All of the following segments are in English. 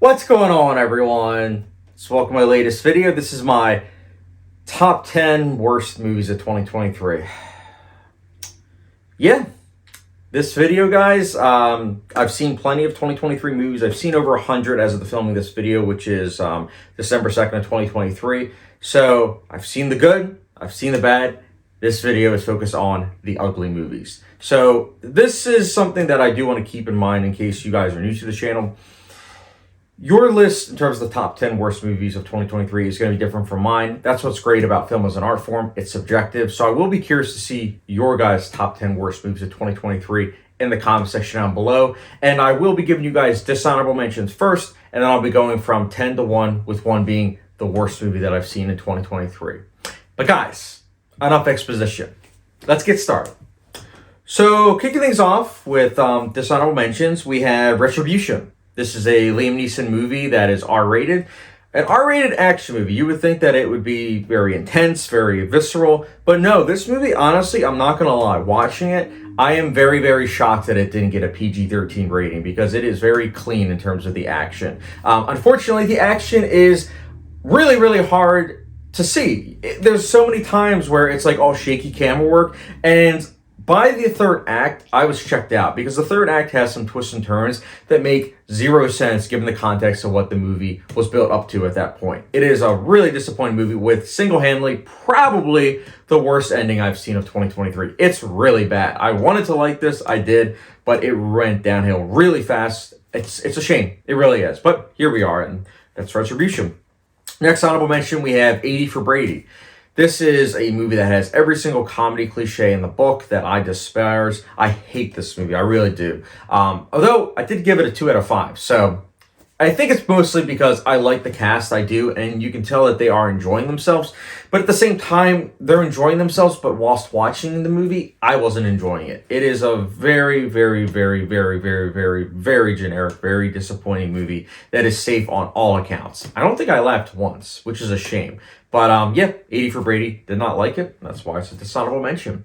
What's going on, everyone? So welcome to my latest video. This is my top 10 worst movies of 2023. Yeah, this video, guys, I've seen plenty of 2023 movies. I've seen over 100 as of the filming this video, which is December 2nd of 2023. So I've seen the good, I've seen the bad. This video is focused on the ugly movies. So this is something that I do want to keep in mind in case you guys are new to the channel. Your list in terms of the top 10 worst movies of 2023 is going to be different from mine. That's what's great about film as an art form. It's subjective. So I will be curious to see your guys' top 10 worst movies of 2023 in the comment section down below. And I will be giving you guys dishonorable mentions first, and then I'll be going from 10 to 1, with 1 being the worst movie that I've seen in 2023. But guys, enough exposition. Let's get started. So kicking things off with dishonorable mentions, we have Retribution. This is a Liam Neeson movie that is R-rated. An R-rated action movie. You would think that it would be very intense, very visceral. But no, this movie, honestly, I'm not going to lie. Watching it, I am very, very shocked that it didn't get a PG-13 rating because it is very clean in terms of the action. Unfortunately, the action is really, really hard to see. There's so many times where it's like all shaky camera work, and by the third act, I was checked out because the third act has some twists and turns that make zero sense given the context of what the movie was built up to at that point. It is a really disappointing movie with single-handedly probably the worst ending I've seen of 2023. It's really bad. I wanted to like this, I did, but it went downhill really fast. It's a shame. It really is. But here we are, and that's Retribution. Next honorable mention, we have 80 for Brady. This is a movie that has every single comedy cliche in the book that I despise. I hate this movie. I really do. Although I did give it a 2 out of 5. So I think it's mostly because I like the cast. I do. And you can tell that they are enjoying themselves. But at the same time, they're enjoying themselves. But whilst watching the movie, I wasn't enjoying it. It is a very, very, very, very, very, very, very generic, very disappointing movie that is safe on all accounts. I don't think I laughed once, which is a shame. But yeah, 80 for Brady. Did not like it. That's why it's a dishonorable mention.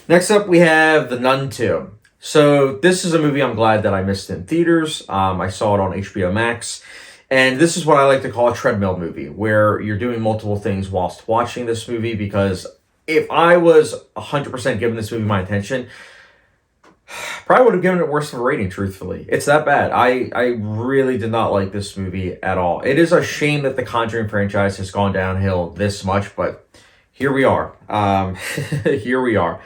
Next up, we have The Nun 2. So this is a movie I'm glad that I missed in theaters. I saw it on HBO Max. And this is what I like to call a treadmill movie, where you're doing multiple things whilst watching this movie. Because if I was 100% giving this movie my attention, probably would have given it worse of a rating, truthfully. It's that bad. I really did not like this movie at all. It is a shame that the Conjuring franchise has gone downhill this much, but here we are. Here we are.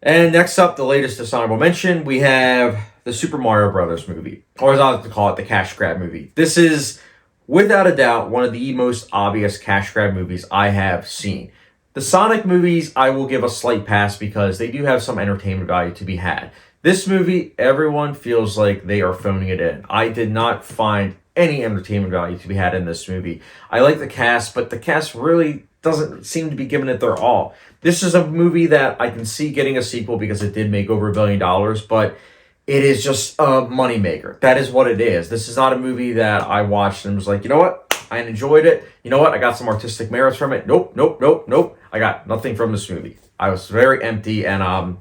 And next up, the latest dishonorable mention, we have the Super Mario Brothers movie, or as I like to call it, the cash grab movie. This is, without a doubt, one of the most obvious cash grab movies I have seen. The Sonic movies, I will give a slight pass because they do have some entertainment value to be had. This movie, everyone feels like they are phoning it in. I did not find any entertainment value to be had in this movie. I like the cast, but the cast really doesn't seem to be giving it their all. This is a movie that I can see getting a sequel because it did make over $1 billion, but it is just a moneymaker. That is what it is. This is not a movie that I watched and was like, you know what? I enjoyed it. You know what? I got some artistic merits from it. Nope, nope, nope, nope. I got nothing from this movie. I was very empty, and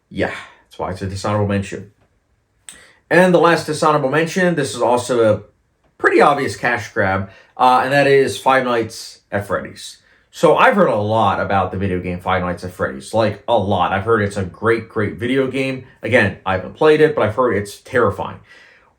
yeah, that's why it's a dishonorable mention. And the last dishonorable mention, this is also a pretty obvious cash grab, and that is Five Nights at Freddy's. So I've heard a lot about the video game Five Nights at Freddy's, like a lot. I've heard it's a great, great video game. Again, I haven't played it, but I've heard it's terrifying.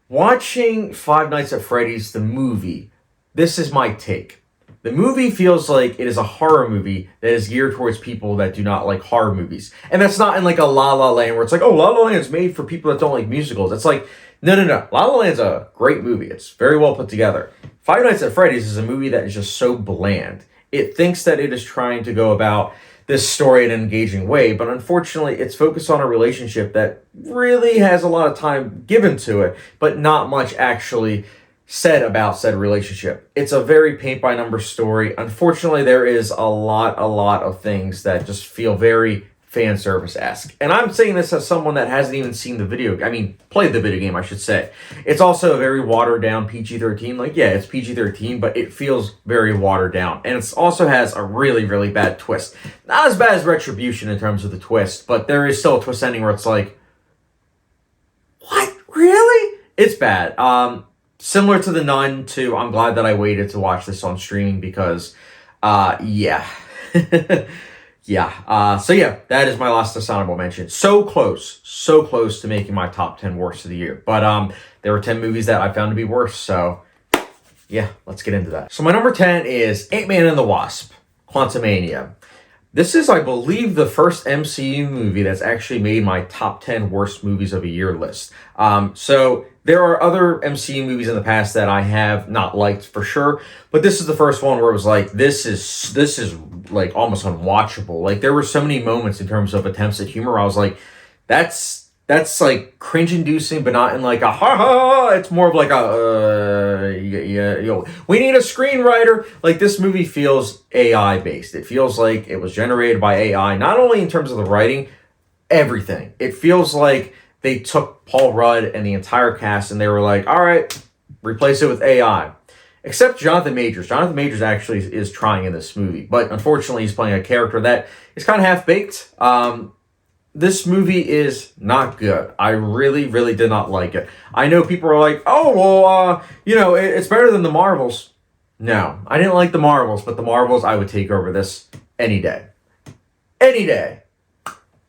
Watching Five Nights at Freddy's, the movie, this is my take. The movie feels like it is a horror movie that is geared towards people that do not like horror movies. And that's not in like a La La Land where it's like, oh, La La Land's made for people that don't like musicals. It's like, no. La La Land's a great movie. It's very well put together. Five Nights at Freddy's is a movie that is just so bland. It thinks that it is trying to go about this story in an engaging way, but unfortunately it's focused on a relationship that really has a lot of time given to it, but not much actually said about said relationship. It's a very paint-by-number story. Unfortunately, there is a lot of things that just feel very fan service-esque. And I'm saying this as someone that hasn't even seen the video, played the video game, I should say. It's also a very watered-down PG-13. Like, yeah, it's PG-13, but it feels very watered down. And it also has a really, really bad twist. Not as bad as Retribution in terms of the twist, but there is still a twist ending where it's like, what? Really? It's bad. Similar to The Nun, too. I'm glad that I waited to watch this on streaming because, yeah. Yeah. So yeah, that is my last dishonorable mention. So close to making my top 10 worst of the year. But there were 10 movies that I found to be worse. So yeah, let's get into that. So my number 10 is Ant-Man and the Wasp: Quantumania. This is, I believe, the first MCU movie that's actually made my top 10 worst movies of a year list. So there are other MCU movies in the past that I have not liked for sure, but this is the first one where it was like, this is like almost unwatchable. Like there were so many moments in terms of attempts at humor where I was like, that's like cringe-inducing, but not in like a ha-ha. It's more of like a, we need a screenwriter. Like this movie feels AI-based. It feels like it was generated by AI, not only in terms of the writing, everything. It feels like they took Paul Rudd and the entire cast and they were like, all right, replace it with AI. Except Jonathan Majors. Jonathan Majors actually is trying in this movie, but unfortunately he's playing a character that is kind of half-baked. This movie is not good. I really, really did not like it. I know people are like, oh, well, it's better than the Marvels. No, I didn't like the Marvels, but the Marvels, I would take over this any day. Any day.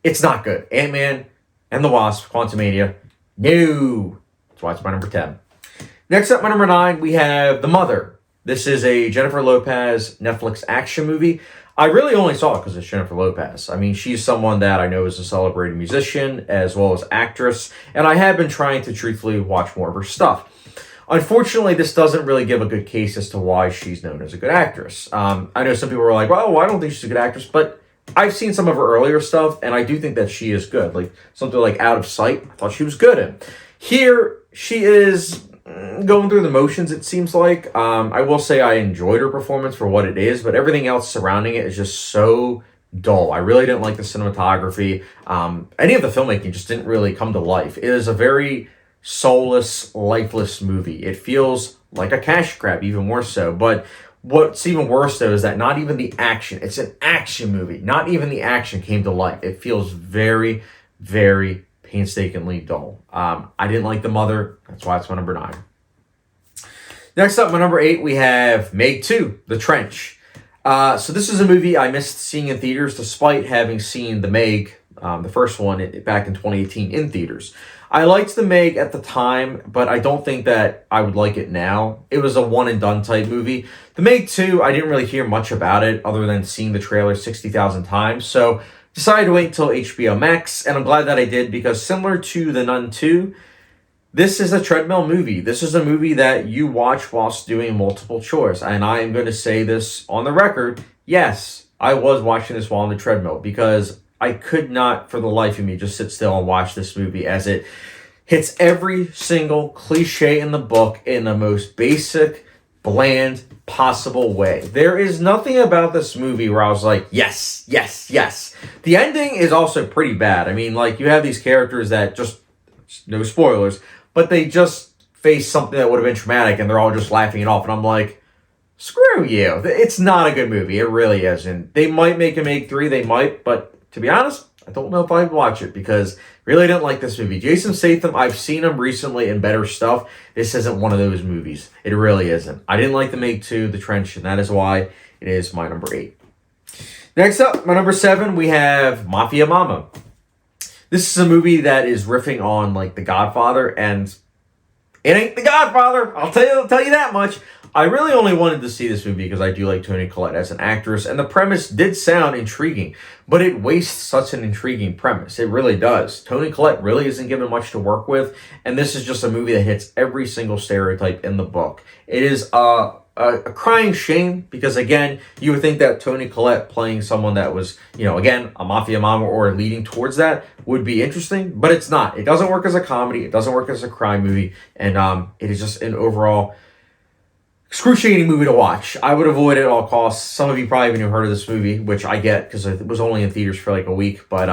It's not good. Ant-Man and the Wasp: Quantumania. No. That's why it's my number 10. Next up, my number 9, we have The Mother. This is a Jennifer Lopez Netflix action movie. I really only saw it because it's Jennifer Lopez. I mean, she's someone that I know is a celebrated musician as well as actress, and I have been trying to truthfully watch more of her stuff. Unfortunately, this doesn't really give a good case as to why she's known as a good actress. I know some people are like, well, I don't think she's a good actress, but I've seen some of her earlier stuff, and I do think that she is good. Like, something like Out of Sight, I thought she was good in. Here, she is going through the motions, it seems like. I will say I enjoyed her performance for what it is, but everything else surrounding it is just so dull. I really didn't like the cinematography. Any of the filmmaking just didn't really come to life. It is a very soulless, lifeless movie. It feels like a cash grab, even more so. But what's even worse, though, is that not even the action, it's an action movie, not even the action came to life. It feels very, very painstakingly dull. I didn't like The Mother. That's why it's my number 9. Next up, my number 8, we have Meg 2, The Trench. So this is a movie I missed seeing in theaters despite having seen The Meg, the first one, back in 2018 in theaters. I liked The Meg at the time, but I don't think that I would like it now. It was a one-and-done type movie. The Meg 2, I didn't really hear much about it other than seeing the trailer 60,000 times, so decided to wait until HBO Max, and I'm glad that I did because similar to The Nun 2, this is a treadmill movie. This is a movie that you watch whilst doing multiple chores, and I am going to say this on the record, yes, I was watching this while on the treadmill because I could not for the life of me just sit still and watch this movie as it hits every single cliche in the book in the most basic, bland, possible way. There is nothing about this movie where I was like, yes, yes, yes. The ending is also pretty bad. I mean, like, you have these characters that just, no spoilers, but they just face something that would have been traumatic and they're all just laughing it off. And I'm like, screw you. It's not a good movie. It really isn't. They might make a Meg 3, they might, but to be honest, I don't know if I'd watch it because I really didn't like this movie. Jason Statham, I've seen him recently in better stuff. This isn't one of those movies. It really isn't. I didn't like The Meg 2, The Trench, and that is why it is my number 8. Next up, my number 7, we have Mafia Mama. This is a movie that is riffing on like The Godfather, and it ain't The Godfather. I'll tell you that much. I really only wanted to see this movie because I do like Toni Collette as an actress, and the premise did sound intriguing, but it wastes such an intriguing premise. It really does. Toni Collette really isn't given much to work with, and this is just a movie that hits every single stereotype in the book. It is a crying shame because, again, you would think that Toni Collette playing someone that was, again, a mafia mama or leading towards that would be interesting, but it's not. It doesn't work as a comedy. It doesn't work as a crime movie, and it is just an overall excruciating movie to watch. I would avoid it at all costs. Some of you probably haven't even heard of this movie, which I get because it was only in theaters for like a week, but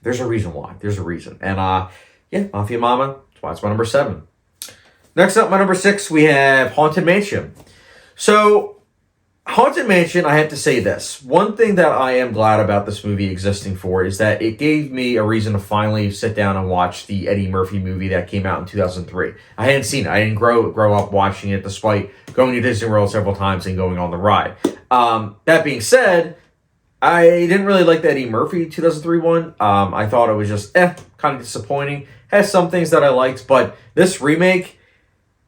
there's a reason why. There's a reason. And Mafia Mama, that's why it's my number 7. Next up, my number 6, we have Haunted Mansion. So, Haunted Mansion, I have to say this. One thing that I am glad about this movie existing for is that it gave me a reason to finally sit down and watch the Eddie Murphy movie that came out in 2003. I hadn't seen it. I didn't grow up watching it despite going to Disney World several times and going on the ride. That being said, I didn't really like the Eddie Murphy 2003 one. I thought it was just kind of disappointing. Has some things that I liked, but this remake,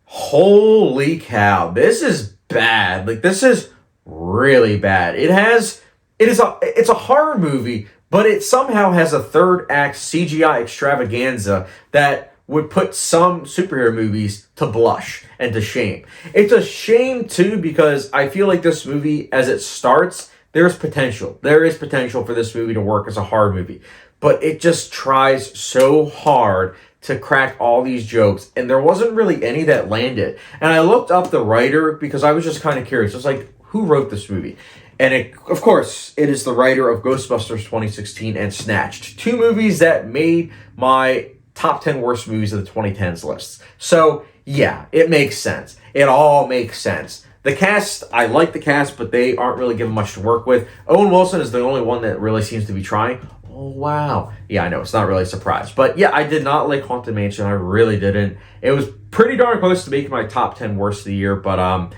holy cow, this is bad. Like, this is really bad. It's a horror movie, but it somehow has a third act CGI extravaganza that would put some superhero movies to blush and to shame. It's a shame too, because I feel like this movie, as it starts, there's potential. There is potential for this movie to work as a horror movie, but it just tries so hard to crack all these jokes, and there wasn't really any that landed. And I looked up the writer because I was just kind of curious. I was like, who wrote this movie? And of course, it is the writer of Ghostbusters 2016 and Snatched, two movies that made my top 10 worst movies of the 2010s lists. So yeah, it makes sense. It all makes sense. The cast, I like the cast, but they aren't really given much to work with. Owen Wilson is the only one that really seems to be trying. Oh, wow. Yeah, I know. It's not really a surprise. But yeah, I did not like Haunted Mansion. I really didn't. It was pretty darn close to making my top 10 worst of the year, but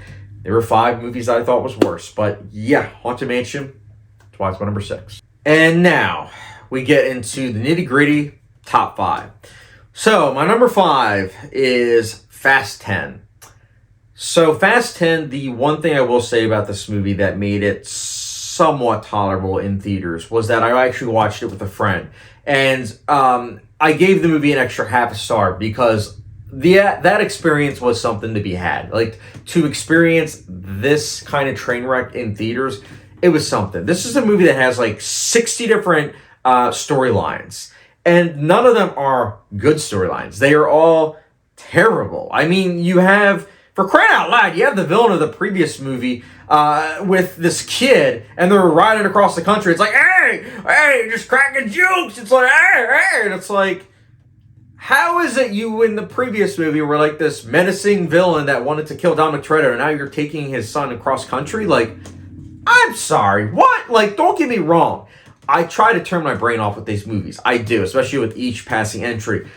there were 5 movies that I thought was worse. But yeah, Haunted Mansion, that's why it's my number 6. And now we get into the nitty-gritty top 5. So my number 5 is Fast 10. So Fast 10, the one thing I will say about this movie that made it somewhat tolerable in theaters was that I actually watched it with a friend. And I gave the movie an extra half a star because that experience was something to be had. Like, to experience this kind of train wreck in theaters, it was something. This is a movie that has like 60 different storylines, and none of them are good storylines. They are all terrible. I mean, you have, for crying out loud, you have the villain of the previous movie with this kid, and they're riding across the country. It's like, hey, just cracking jokes. It's like, hey, and it's like, how is it you in the previous movie were like this menacing villain that wanted to kill Dominic Toretto, and now you're taking his son across country? Like, I'm sorry, what? Like, don't get me wrong. I try to turn my brain off with these movies. I do, especially with each passing entry.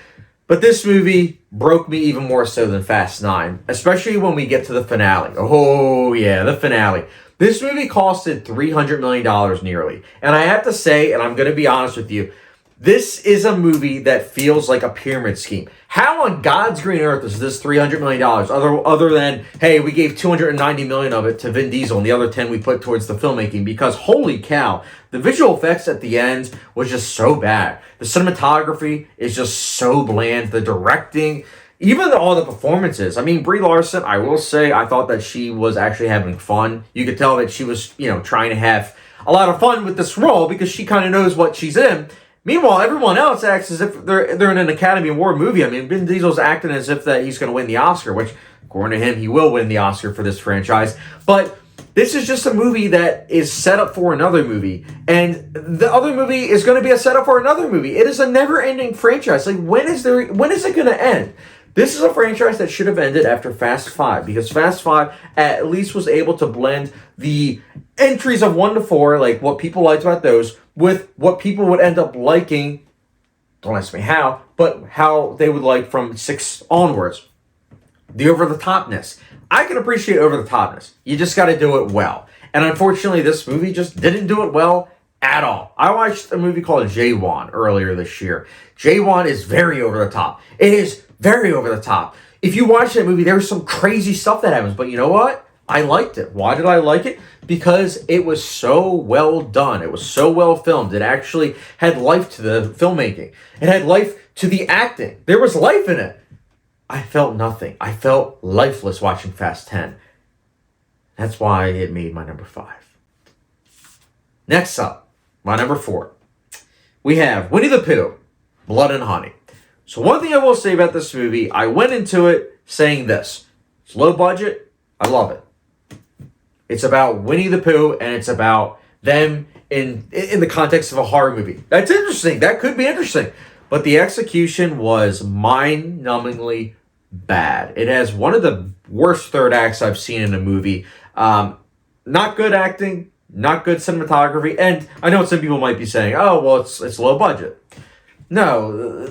But this movie broke me even more so than Fast 9, especially when we get to the finale. Oh, yeah, the finale. This movie costed $300 million nearly. And I have to say, and I'm going to be honest with you, this is a movie that feels like a pyramid scheme. How on God's green earth is this $300 million? Other than, hey, we gave $290 million of it to Vin Diesel and the other 10 we put towards the filmmaking, because holy cow, the visual effects at the end was just so bad. The cinematography is just so bland. The directing, even all the performances. I mean, Brie Larson, I will say, I thought that she was actually having fun. You could tell that she was, trying to have a lot of fun with this role because she kind of knows what she's in. Meanwhile, everyone else acts as if they're in an Academy Award movie. I mean, Vin Diesel's acting as if that he's going to win the Oscar, which, according to him, he will win the Oscar for this franchise. But this is just a movie that is set up for another movie, and the other movie is going to be a setup for another movie. It is a never-ending franchise. Like, when is it going to end? This is a franchise that should have ended after Fast 5, because Fast 5 at least was able to blend the entries of 1 to 4, like what people liked about those, with what people would end up liking, don't ask me how, but how they would like from 6 onwards. The over-the-topness. I can appreciate over-the-topness. You just got to do it well. And unfortunately, this movie just didn't do it well at all. I watched a movie called J1 earlier this year. J1 is very over-the-top. It is very over-the-top. If you watch that movie, there's some crazy stuff that happens. But you know what? I liked it. Why did I like it? Because it was so well done. It was so well filmed. It actually had life to the filmmaking. It had life to the acting. There was life in it. I felt nothing. I felt lifeless watching Fast 10. That's why it made my number 5. Next up, my number 4. We have Winnie the Pooh, Blood and Honey. So one thing I will say about this movie, I went into it saying this. It's low budget. I love it. It's about Winnie the Pooh, and it's about them in the context of a horror movie. That's interesting. That could be interesting. But the execution was mind-numbingly bad. It has one of the worst third acts I've seen in a movie. Not Not good acting, not good cinematography, and I know some people might be saying, oh, well, it's low budget. No,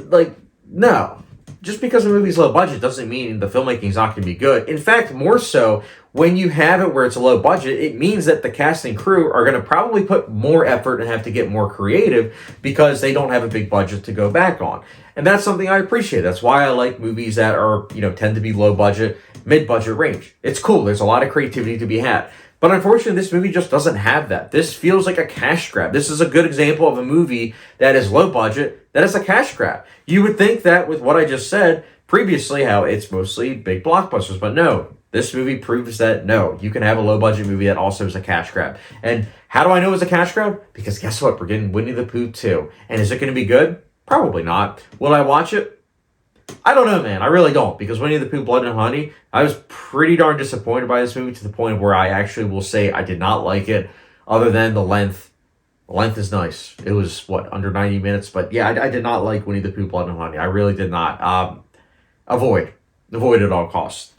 no. Just because a movie's low budget doesn't mean the filmmaking's not going to be good. In fact, more so, when you have it where it's a low budget, it means that the cast and crew are going to probably put more effort and have to get more creative because they don't have a big budget to go back on. And that's something I appreciate. That's why I like movies that are, tend to be low budget, mid-budget range. It's cool. There's a lot of creativity to be had. But unfortunately, this movie just doesn't have that. This feels like a cash grab. This is a good example of a movie that is low budget, that is a cash grab. You would think that with what I just said previously, how it's mostly big blockbusters, but no. This movie proves that, no, you can have a low budget movie that also is a cash grab. And how do I know it's a cash grab? Because guess what? We're getting Winnie the Pooh 2. And is it going to be good? Probably not. Will I watch it? I don't know, man. I really don't. Because Winnie the Pooh, Blood and Honey, I was pretty darn disappointed by this movie to the point where I actually will say I did not like it, other than the length. The length is nice. It was, under 90 minutes? But yeah, I did not like Winnie the Pooh, Blood and Honey. I really did not. Avoid at all costs.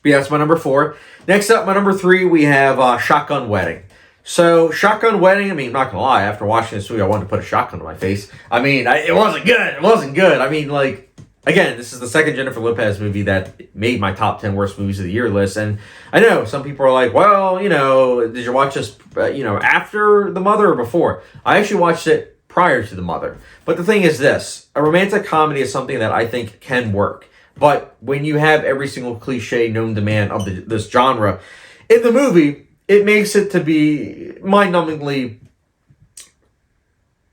But yeah, that's my number 4. Next up, my number 3, we have Shotgun Wedding. So, Shotgun Wedding, I'm not going to lie, after watching this movie, I wanted to put a shotgun to my face. It wasn't good. It wasn't good. Again, this is the second Jennifer Lopez movie that made my top 10 worst movies of the year list. And I know some people are like, well, did you watch this, after The Mother or before? I actually watched it prior to The Mother. But the thing is this, a romantic comedy is something that I think can work. But when you have every single cliche known to man of this genre in the movie, it makes it to be mind-numbingly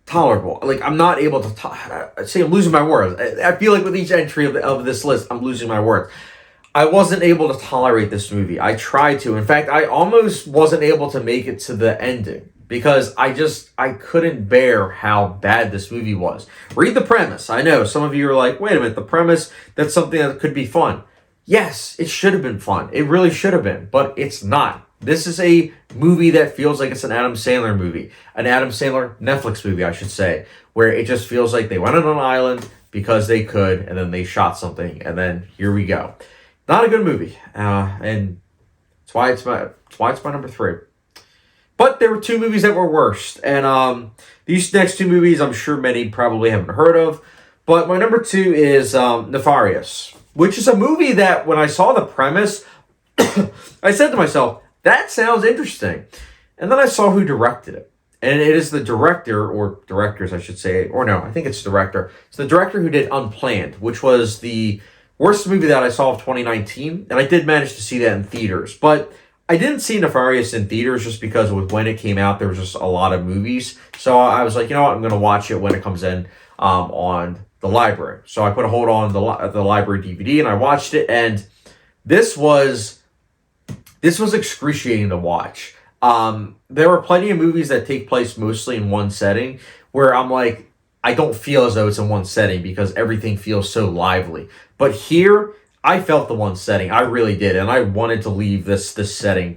tolerable. I'm not able to say I'm losing my words. I feel like with each entry of this list, I'm losing my words. I wasn't able to tolerate this movie. I tried to. In fact, I almost wasn't able to make it to the ending because I couldn't bear how bad this movie was. Read the premise. I know some of you are like, wait a minute, the premise, that's something that could be fun. Yes, it should have been fun. It really should have been, but it's not. This is a movie that feels like it's an Adam Sandler movie. An Adam Sandler Netflix movie, I should say, where it just feels like they went on an island because they could, and then they shot something, and then here we go. Not a good movie, and that's why it's my number 3. But there were 2 movies that were worst, and these next 2 movies I'm sure many probably haven't heard of, but my number 2 is Nefarius, which is a movie that when I saw the premise, I said to myself, that sounds interesting. And then I saw who directed it. And it is the director, or directors I should say, or no, I think it's director. It's the director who did Unplanned, which was the worst movie that I saw of 2019. And I did manage to see that in theaters. But I didn't see Nefarius in theaters just because with when it came out, there was just a lot of movies. So I was like, you know what, I'm going to watch it when it comes in on the library. So I put a hold on the library DVD and I watched it. And this was excruciating to watch. There are plenty of movies that take place mostly in one setting where I'm like, I don't feel as though it's in one setting because everything feels so lively. But here, I felt the one setting. I really did. And I wanted to leave this setting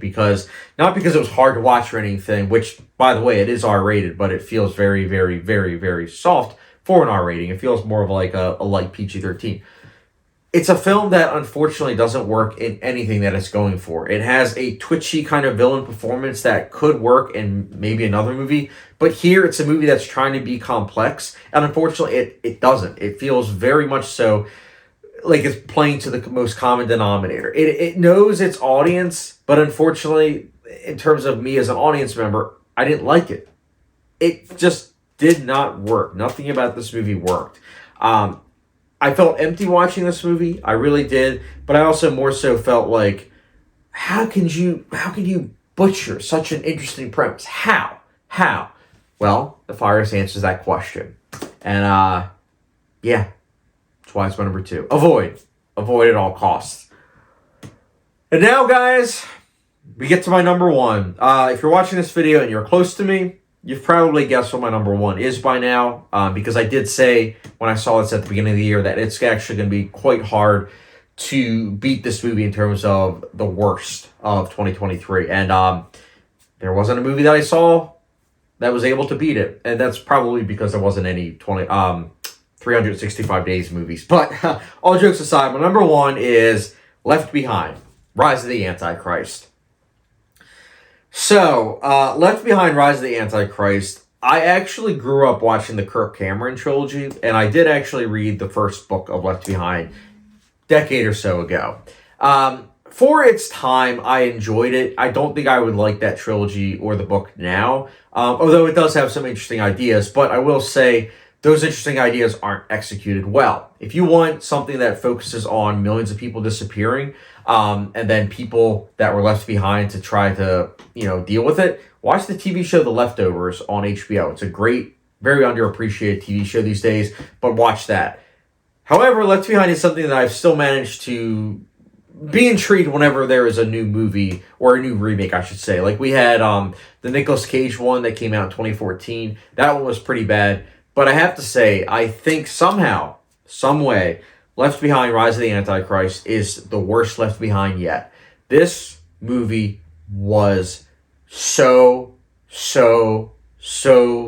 not because it was hard to watch or anything, which, by the way, it is R-rated, but it feels very, very, very, very soft for an R rating. It feels more of like a light PG-13. It's a film that unfortunately doesn't work in anything that it's going for. It has a twitchy kind of villain performance that could work in maybe another movie, but here it's a movie that's trying to be complex, and unfortunately it doesn't. It feels very much so like it's playing to the most common denominator. It knows its audience, but unfortunately, in terms of me as an audience member, I didn't like it. It just did not work. Nothing about this movie worked. I felt empty watching this movie. I really did. But I also more so felt like, how can you butcher such an interesting premise? How? Well, Nefarius answers that question. And, yeah. That's why it's my number 2. Avoid at all costs. And now, guys, we get to my number 1. If you're watching this video and you're close to me, you've probably guessed what my number 1 is by now, because I did say when I saw this at the beginning of the year that it's actually going to be quite hard to beat this movie in terms of the worst of 2023. And there wasn't a movie that I saw that was able to beat it, and that's probably because there wasn't any 365 Days movies. But all jokes aside, my number 1 is Left Behind, Rise of the Antichrist. So, Left Behind, Rise of the Antichrist. I actually grew up watching the Kirk Cameron trilogy, and I did actually read the first book of Left Behind a decade or so ago. For its time, I enjoyed it. I don't think I would like that trilogy or the book now, although it does have some interesting ideas, but I will say those interesting ideas aren't executed well. If you want something that focuses on millions of people disappearing, and then people that were left behind to try to, deal with it, watch the TV show The Leftovers on HBO. It's a great, very underappreciated TV show these days, but watch that. However, Left Behind is something that I've still managed to be intrigued whenever there is a new movie, or a new remake, I should say. Like we had the Nicolas Cage one that came out in 2014. That one was pretty bad. But I have to say, I think somehow, some way, Left Behind, Rise of the Antichrist is the worst Left Behind yet. This movie was so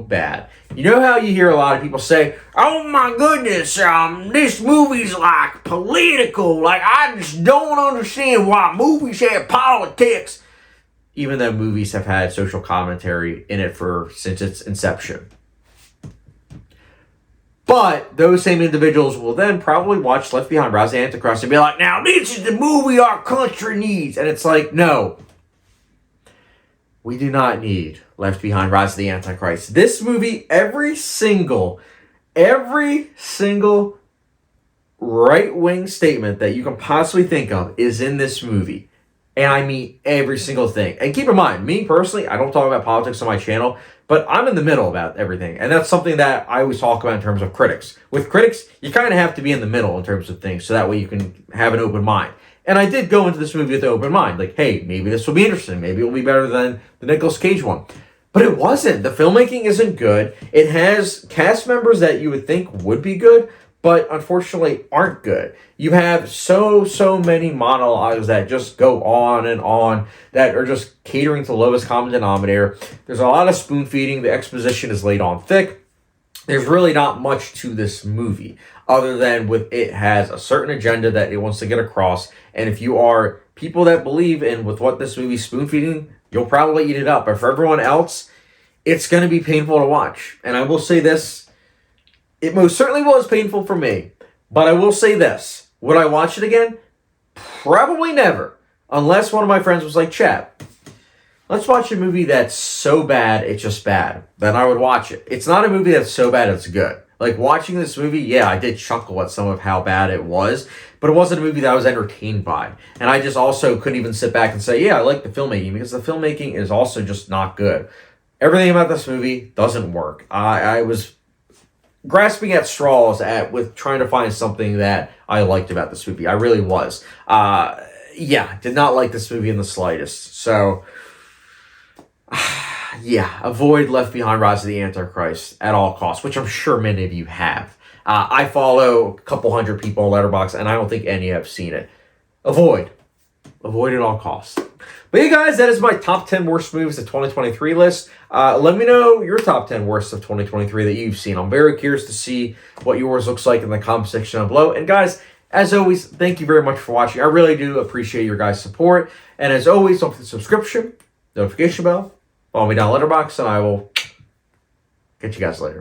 bad. You know how you hear a lot of people say, "Oh my goodness, this movie's like political. Like, I just don't understand why movies have politics." Even though movies have had social commentary in it since its inception. But those same individuals will then probably watch Left Behind, Rise of the Antichrist and be like, "Now this is the movie our country needs." And it's like, no. We do not need Left Behind, Rise of the Antichrist. This movie, every single right-wing statement that you can possibly think of is in this movie. And I mean every single thing. And keep in mind, me personally, I don't talk about politics on my channel, but I'm in the middle about everything. And that's something that I always talk about in terms of critics. With critics, you kind of have to be in the middle in terms of things, so that way you can have an open mind. And I did go into this movie with an open mind. Like, hey, maybe this will be interesting. Maybe it will be better than the Nicolas Cage one. But it wasn't. The filmmaking isn't good. It has cast members that you would think would be good, but unfortunately aren't good. You have so many monologues that just go on and on, that are just catering to the lowest common denominator. There's a lot of spoon feeding. The exposition is laid on thick. There's really not much to this movie other than it has a certain agenda that it wants to get across. And if you are people that believe in with what this movie's spoon feeding, you'll probably eat it up. But for everyone else, it's going to be painful to watch. And I will say this. It most certainly was painful for me. But I will say this. Would I watch it again? Probably never. Unless one of my friends was like, "Chap, let's watch a movie that's so bad, it's just bad." Then I would watch it. It's not a movie that's so bad, it's good. Like, watching this movie, yeah, I did chuckle at some of how bad it was. But it wasn't a movie that I was entertained by. And I just also couldn't even sit back and say, yeah, I like the filmmaking. Because the filmmaking is also just not good. Everything about this movie doesn't work. I was grasping at straws with trying to find something that I liked about this movie. I really was. Did not like this movie in the slightest. So, avoid Left Behind, Rise of the Antichrist at all costs, which I'm sure many of you have. I follow a couple hundred people on Letterboxd, and I don't think any have seen it. Avoid at all costs. But yeah, guys, that is my top 10 worst movies of 2023 list. Let me know your top 10 worst of 2023 that you've seen. I'm very curious to see what yours looks like in the comment section down below. And guys, as always, thank you very much for watching. I really do appreciate your guys' support. And as always, don't forget the subscription, notification bell, follow me down Letterboxd, and I will catch you guys later.